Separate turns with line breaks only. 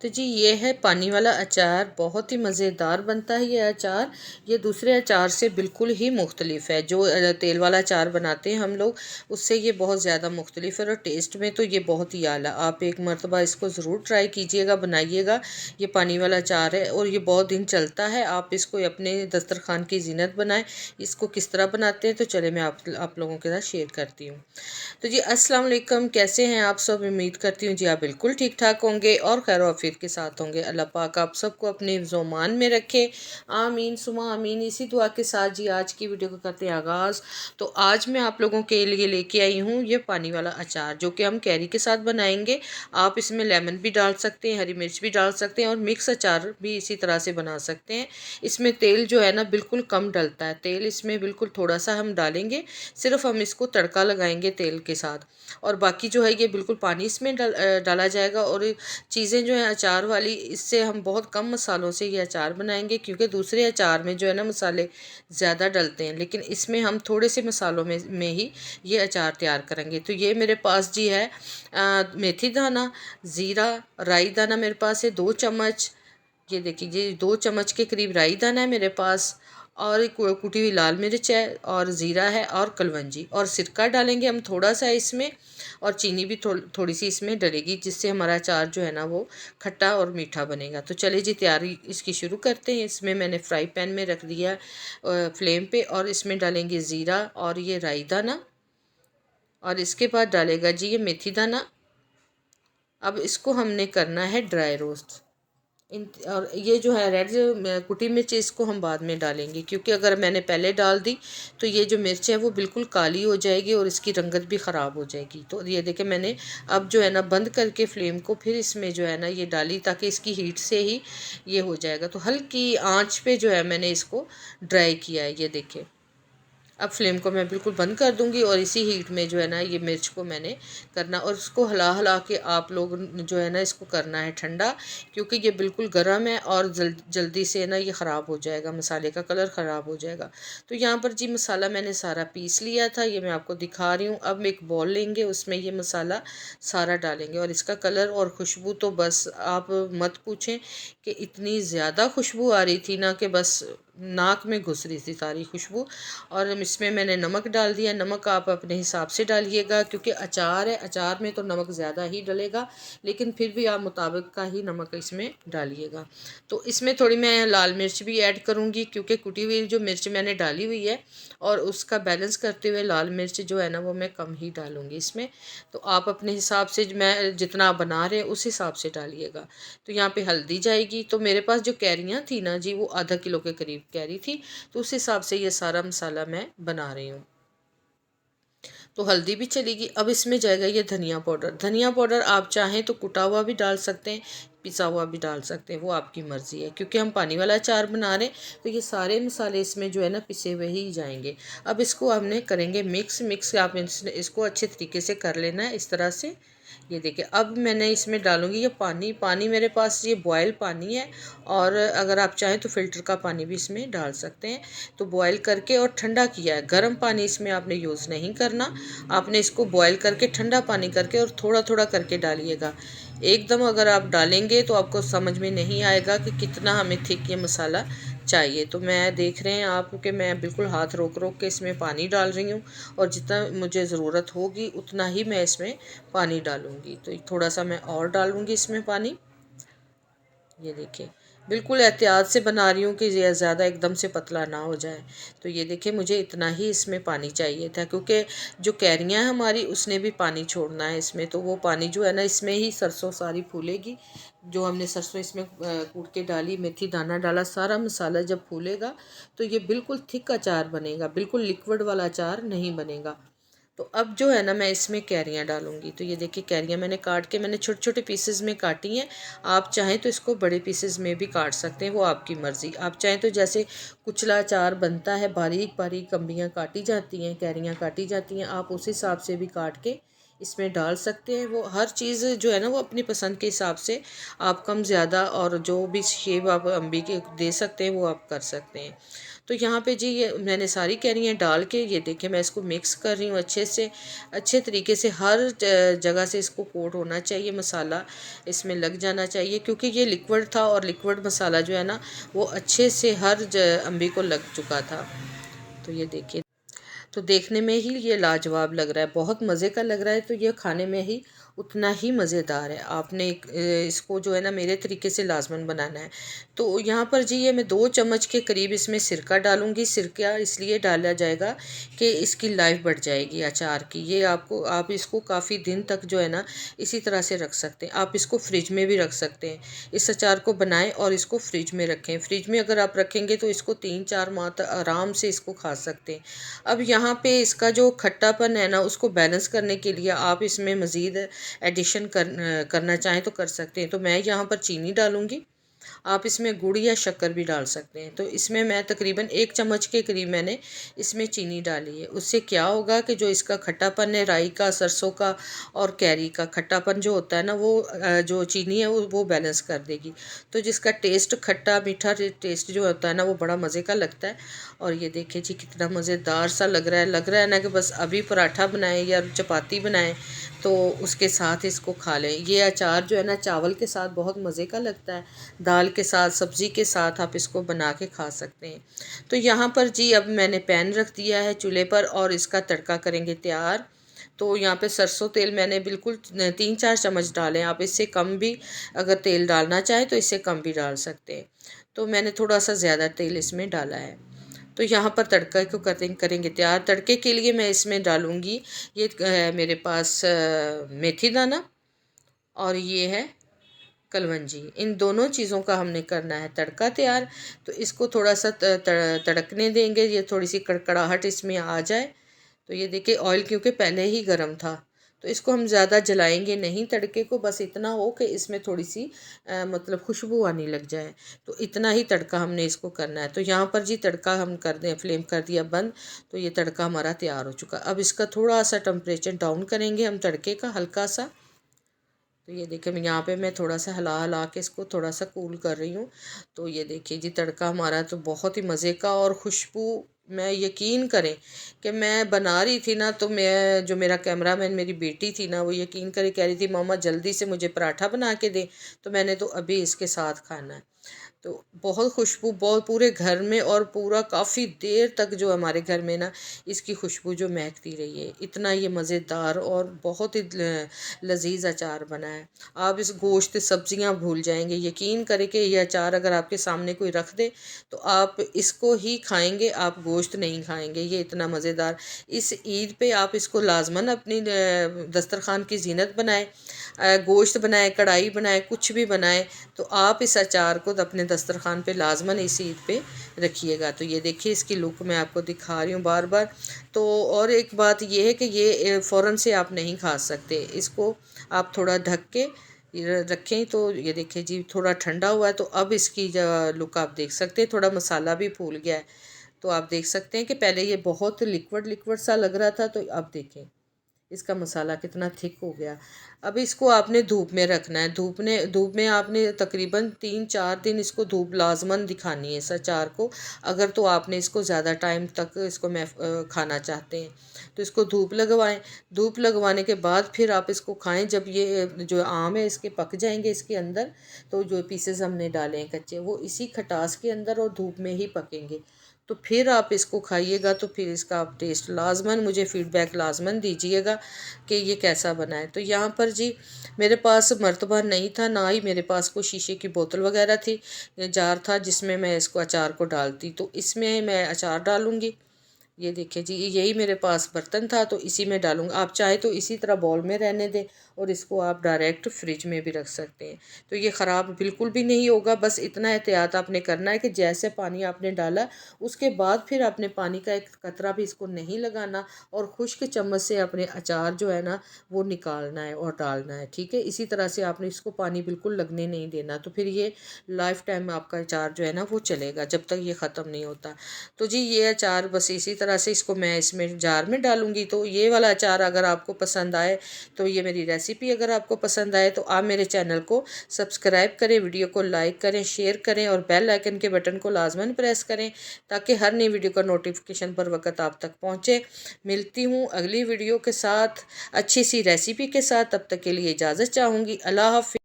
तो जी ये है पानी वाला अचार, बहुत ही मज़ेदार बनता है ये अचार। ये दूसरे अचार से बिल्कुल ही मुख्तलिफ है। जो तेल वाला अचार बनाते हैं हम लोग, उससे ये बहुत ज़्यादा मुख्तलिफ है और टेस्ट में तो ये बहुत ही आला। आप एक मरतबा इसको ज़रूर ट्राई कीजिएगा, बनाइएगा। ये पानी वाला अचार है और ये बहुत दिन चलता है। आप इसको अपने दस्तरखान की जीनत बनाएं। इसको किस तरह बनाते हैं तो चले मैं आप लोगों के साथ शेयर करती हूँ। तो जी अस्सलाम वालेकुम, कैसे हैं आप सब? उम्मीद करती हूँ जी आप बिल्कुल ठीक ठाक होंगे और खैर आफियत के साथ होंगे। अल्लाह पाक आप सबको अपने ज़ोमान में रखे, आमीन सुमा आमीन। इसी दुआ के साथ जी आज की वीडियो को करते हैं आगाज़। तो आज मैं आप लोगों के लिए लेके आई हूँ ये पानी वाला अचार, जो कि हम कैरी के साथ बनाएंगे। आप इसमें लेमन भी डाल सकते हैं, हरी मिर्च भी डाल सकते हैं और मिक्स अचार भी इसी तरह से बना सकते हैं। इसमें तेल जो है ना बिल्कुल कम डलता है, तेल इसमें बिल्कुल थोड़ा सा हम डालेंगे। सिर्फ हम इसको तड़का लगाएंगे तेल के साथ, और बाकी जो है ये बिल्कुल पानी इसमें डाला जाएगा। और चीज़ें जो है अचार वाली, इससे हम बहुत कम मसालों से ये अचार बनाएंगे, क्योंकि दूसरे अचार में जो है ना मसाले ज़्यादा डलते हैं, लेकिन इसमें हम थोड़े से मसालों में ही ये अचार तैयार करेंगे। तो ये मेरे पास जी है मेथी दाना, ज़ीरा, राई दाना मेरे पास है 2 चम्मच। ये देखिए ये 2 चम्मच के करीब राई दाना है मेरे पास, और एक कुटी हुई लाल मिर्च है, और ज़ीरा है, और कलवंजी, और सिरका डालेंगे हम थोड़ा सा इसमें, और चीनी भी थोड़ी सी इसमें डलेगी, जिससे हमारा अचार जो है ना वो खट्टा और मीठा बनेगा। तो चलिए जी तैयारी इसकी शुरू करते हैं। इसमें मैंने फ्राई पैन में रख दिया फ्लेम पे, और इसमें डालेंगे ज़ीरा और ये राई दाना, और इसके बाद डालेगा जी ये मेथी दाना। अब इसको हमने करना है ड्राई रोस्ट। और ये जो है रेड कुटी मिर्च, इसको हम बाद में डालेंगे, क्योंकि अगर मैंने पहले डाल दी तो ये जो मिर्च है वो बिल्कुल काली हो जाएगी और इसकी रंगत भी ख़राब हो जाएगी। तो ये देखें मैंने अब जो है ना बंद करके फ्लेम को फिर इसमें जो है ना ये डाली, ताकि इसकी हीट से ही ये हो जाएगा। तो हल्की आंच पे जो है मैंने इसको ड्राई किया है, ये देखें। अब फ्लेम को मैं बिल्कुल बंद कर दूंगी, और इसी हीट में जो है ना ये मिर्च को मैंने करना, और इसको हिला हिला के आप लोग जो है ना इसको करना है ठंडा, क्योंकि ये बिल्कुल गर्म है और जल्दी से ना ये ख़राब हो जाएगा, मसाले का कलर ख़राब हो जाएगा। तो यहाँ पर जी मसाला मैंने सारा पीस लिया था, ये मैं आपको दिखा रही हूँ। अब एक बॉल लेंगे, उसमें ये मसाला सारा डालेंगे, और इसका कलर और खुशबू तो बस आप मत पूछें, कि इतनी ज़्यादा खुशबू आ रही थी ना कि बस नाक में घुस रही थी सारी खुशबू। और इसमें मैंने नमक डाल दिया। नमक आप अपने हिसाब से डालिएगा, क्योंकि अचार है, अचार में तो नमक ज़्यादा ही डलेगा, लेकिन फिर भी आप मुताबिक का ही नमक इसमें डालिएगा। तो इसमें थोड़ी मैं लाल मिर्च भी ऐड करूँगी, क्योंकि कुटी हुई जो मिर्च मैंने डाली हुई है, और उसका बैलेंस करते हुए लाल मिर्च जो है ना वो मैं कम ही डालूँगी इसमें। तो आप अपने हिसाब से, मैं जितना आप बना रहे हैं उस हिसाब से डालिएगा। तो यहाँ पे हल्दी जाएगी। तो मेरे पास जो कैरियाँ थी ना जी, वो आधा किलो के करीब कैरी थी, तो उस हिसाब से ये सारा मसाला मैं बना रही हूँ। तो हल्दी भी चलेगी। अब इसमें जाएगा ये धनिया पाउडर। धनिया पाउडर आप चाहें तो कुटा हुआ भी डाल सकते हैं, पिसा हुआ भी डाल सकते हैं, वो आपकी मर्ज़ी है, क्योंकि हम पानी वाला अचार बना रहे हैं तो ये सारे मसाले इसमें जो है ना पिसे हुए ही जाएंगे। अब इसको हमने करेंगे मिक्स आप इसको अच्छे तरीके से कर लेना है इस तरह से। ये देखिए अब मैंने इसमें डालूंगी ये पानी मेरे पास ये बॉयल पानी है, और अगर आप चाहें तो फ़िल्टर का पानी भी इसमें डाल सकते हैं। तो बॉयल करके और ठंडा किया है, गर्म पानी इसमें आपने यूज़ नहीं करना। आपने इसको बॉयल करके ठंडा पानी करके और थोड़ा थोड़ा करके डालिएगा। एकदम अगर आप डालेंगे तो आपको समझ में नहीं आएगा कि कितना हमें थिक ये मसाला चाहिए। तो मैं देख रहे हैं आप कि मैं बिल्कुल हाथ रोक रोक के इसमें पानी डाल रही हूँ, और जितना मुझे ज़रूरत होगी उतना ही मैं इसमें पानी डालूँगी। तो थोड़ा सा मैं और डालूँगी इसमें पानी। ये देखिए बिल्कुल एहतियात से बना रही हूँ कि ये ज़्यादा एकदम से पतला ना हो जाए। तो ये देखिए मुझे इतना ही इसमें पानी चाहिए था, क्योंकि जो कैरियाँ हैं हमारी उसने भी पानी छोड़ना है इसमें। तो वो पानी जो है ना इसमें ही सरसों सारी फूलेगी। जो हमने सरसों इसमें कूट के डाली, मेथी दाना डाला, सारा मसाला जब फूलेगा तो ये बिल्कुल थिक अचार बनेगा, बिल्कुल लिक्विड वाला अचार नहीं बनेगा। तो अब जो है ना मैं इसमें कैरियाँ डालूंगी। तो ये देखिए कैरियाँ मैंने काट के, मैंने छोटे छोटे पीसेस में काटी हैं। आप चाहें तो इसको बड़े पीसेस में भी काट सकते हैं, वो आपकी मर्ज़ी। आप चाहें तो जैसे कुचला अचार बनता है, बारीक बारीक कम्बियाँ काटी जाती हैं, कैरियाँ काटी जाती हैं, आप उस हिसाब से भी काट के इसमें डाल सकते हैं। वो हर चीज़ जो है ना वो अपनी पसंद के हिसाब से आप कम ज़्यादा और जो भी शेप आप अम्बी के दे सकते हैं वो आप कर सकते हैं। तो यहाँ पे जी ये मैंने सारी कैरियाँ डाल के ये देखिए मैं इसको मिक्स कर रही हूँ अच्छे से, अच्छे तरीके से हर जगह से इसको कोट होना चाहिए, मसाला इसमें लग जाना चाहिए, क्योंकि ये लिक्विड था और लिक्विड मसाला जो है ना वो अच्छे से हर अम्बी को लग चुका था। तो ये देखिए, तो देखने में ही ये लाजवाब लग रहा है, बहुत मज़े का लग रहा है, तो ये खाने में ही उतना ही मज़ेदार है। आपने इसको जो है ना मेरे तरीके से लाजमन बनाना है। तो यहाँ पर जी ये मैं 2 चम्मच के करीब इसमें सिरका डालूँगी। सिरका इसलिए डाला जाएगा कि इसकी लाइफ बढ़ जाएगी अचार की। ये आप इसको काफ़ी दिन तक जो है ना इसी तरह से रख सकते हैं। आप इसको फ्रिज में भी रख सकते हैं। इस अचार को बनाएं और इसको फ्रिज में रखें। फ्रिज में अगर आप रखेंगे तो इसको 3-4 माह तक आराम से इसको खा सकते हैं। अब यहाँ पे इसका जो खट्टापन है ना उसको बैलेंस करने के लिए आप इसमें मज़ीद एडिशन करना चाहें तो कर सकते हैं। तो मैं यहाँ पर चीनी डालूँगी। आप इसमें गुड़ या शक्कर भी डाल सकते हैं। तो इसमें मैं तकरीबन 1 चम्मच के करीब मैंने इसमें चीनी डाली है। उससे क्या होगा कि जो इसका खट्टापन है राई का, सरसों का और कैरी का खट्टापन जो होता है ना वो जो चीनी है वो बैलेंस कर देगी। तो जिसका टेस्ट खट्टा मीठा टेस्ट जो होता है ना वो बड़ा मज़े का लगता है। और ये देखिए जी कितना मज़ेदार सा लग रहा है ना कि बस अभी पराठा बनाएं या चपाती बनाएं तो उसके साथ इसको खा लें। ये अचार जो है ना चावल के साथ बहुत मज़े का लगता है, दाल के साथ, सब्ज़ी के साथ आप इसको बना के खा सकते हैं। तो यहाँ पर जी अब मैंने पैन रख दिया है चूल्हे पर और इसका तड़का करेंगे तैयार। तो यहाँ पे सरसों तेल मैंने बिल्कुल 3-4 चम्मच डाले। आप इससे कम भी अगर तेल डालना चाहें तो इससे कम भी डाल सकते हैं। तो मैंने थोड़ा सा ज़्यादा तेल इसमें डाला है। तो यहाँ पर तड़का को करेंगे तैयार। तड़के के लिए मैं इसमें डालूँगी, ये है मेरे पास मेथी दाना और ये है कलवंजी। इन दोनों चीज़ों का हमने करना है तड़का तैयार। तो इसको थोड़ा सा तड़कने देंगे, ये थोड़ी सी कड़कड़ाहट इसमें आ जाए। तो ये देखिए ऑयल क्योंकि पहले ही गर्म था तो इसको हम ज़्यादा जलाएंगे नहीं तड़के को, बस इतना हो कि इसमें थोड़ी सी मतलब खुशबू आने लग जाए। तो इतना ही तड़का हमने इसको करना है। तो यहाँ पर जी तड़का हम कर दें, फ्लेम कर दिया बंद। तो ये तड़का हमारा तैयार हो चुका। अब इसका थोड़ा सा टेम्परेचर डाउन करेंगे हम तड़के का हल्का सा। तो ये देखिए मैं यहाँ पे मैं थोड़ा सा हिला हिला के इसको थोड़ा सा कूल कर रही हूँ। तो ये देखिए जी तड़का हमारा तो बहुत ही मज़े का और खुशबू, मैं यकीन करें कि मैं बना रही थी ना तो मैं जो मेरा कैमरामैन मेरी बेटी थी ना वो यकीन करे कह रही थी मामा जल्दी से मुझे पराठा बना के दे। तो मैंने तो अभी इसके साथ खाना है। तो बहुत खुशबू बहुत पूरे घर में और पूरा काफ़ी देर तक जो हमारे घर में ना इसकी खुशबू जो महकती रही है। इतना ये मज़ेदार और बहुत ही लजीज अचार बना है। आप इस गोश्त सब्जियां भूल जाएंगे। यकीन करें कि ये अचार अगर आपके सामने कोई रख दे तो आप इसको ही खाएंगे, आप गोश्त नहीं खाएंगे। ये इतना मज़ेदार, इस ईद पे आप इसको लाजमन अपनी दस्तरखान की जीनत बनाएं। गोश्त बनाएं, कढ़ाई बनाएं, कुछ भी बनाएं तो आप इस अचार को अपने दस्तरखान पे लाजमन इस ईद पे रखिएगा। तो ये देखिए इसकी लुक मैं आपको दिखा रही हूँ बार बार। तो और एक बात ये है कि ये फ़ौरन से आप नहीं खा सकते, इसको आप थोड़ा ढक के रखें। तो ये देखिए जी थोड़ा ठंडा हुआ है तो अब इसकी लुक आप देख सकते हैं, थोड़ा मसाला भी फूल गया है। तो आप देख सकते हैं कि पहले ये बहुत लिक्विड लिक्विड सा लग रहा था, तो अब देखें इसका मसाला कितना थिक हो गया। अब इसको आपने धूप में रखना है। धूप में आपने तकरीबन 3-4 दिन इसको धूप लाजमन दिखानी है इस अचार को। अगर तो आपने इसको ज़्यादा टाइम तक इसको खाना चाहते हैं तो इसको धूप लगवाएं। धूप लगवाने के बाद फिर आप इसको खाएं। जब ये जो आम है इसके पक जाएंगे इसके अंदर, तो जो पीसेस हमने डाले हैं कच्चे वो इसी खटास के अंदर और धूप में ही पकेंगे। तो फिर आप इसको खाइएगा तो फिर इसका आप टेस्ट लाजमन मुझे फ़ीडबैक लाजमन दीजिएगा कि ये कैसा बना है। तो यहाँ पर जी मेरे पास मर्तबा नहीं था, ना ही मेरे पास कोई शीशे की बोतल वगैरह थी, जार था जिसमें मैं इसको अचार को डालती। तो इसमें मैं अचार डालूँगी। ये देखिए जी यही मेरे पास बर्तन था तो इसी में डालूँगा। आप चाहे तो इसी तरह बॉल में रहने दें और इसको आप डायरेक्ट फ्रिज में भी रख सकते हैं। तो ये ख़राब बिल्कुल भी नहीं होगा। बस इतना एहतियात आपने करना है कि जैसे पानी आपने डाला उसके बाद फिर आपने पानी का एक कतरा भी इसको नहीं लगाना और खुश्क चम्मच से अपने अचार जो है ना वो निकालना है और डालना है। ठीक है, इसी तरह से आपने इसको पानी बिल्कुल लगने नहीं देना। तो फिर ये लाइफ टाइम आपका अचार जो है ना वो चलेगा जब तक ये ख़त्म नहीं होता। तो जी ये अचार बस इसी तरह से इसको मैं इसमें जार में डालूँगी। तो ये वाला अचार अगर आपको पसंद आए, तो ये मेरी रेसिपी अगर आपको पसंद आए तो आप मेरे चैनल को सब्सक्राइब करें, वीडियो को लाइक करें, शेयर करें और बेल आइकन के बटन को लाजमन प्रेस करें ताकि हर नई वीडियो का नोटिफिकेशन पर वक्त आप तक पहुँचे। मिलती हूँ अगली वीडियो के साथ अच्छी सी रेसिपी के साथ। तब तक के लिए इजाज़त चाहूँगी। अल्लाह हाफ़िज़।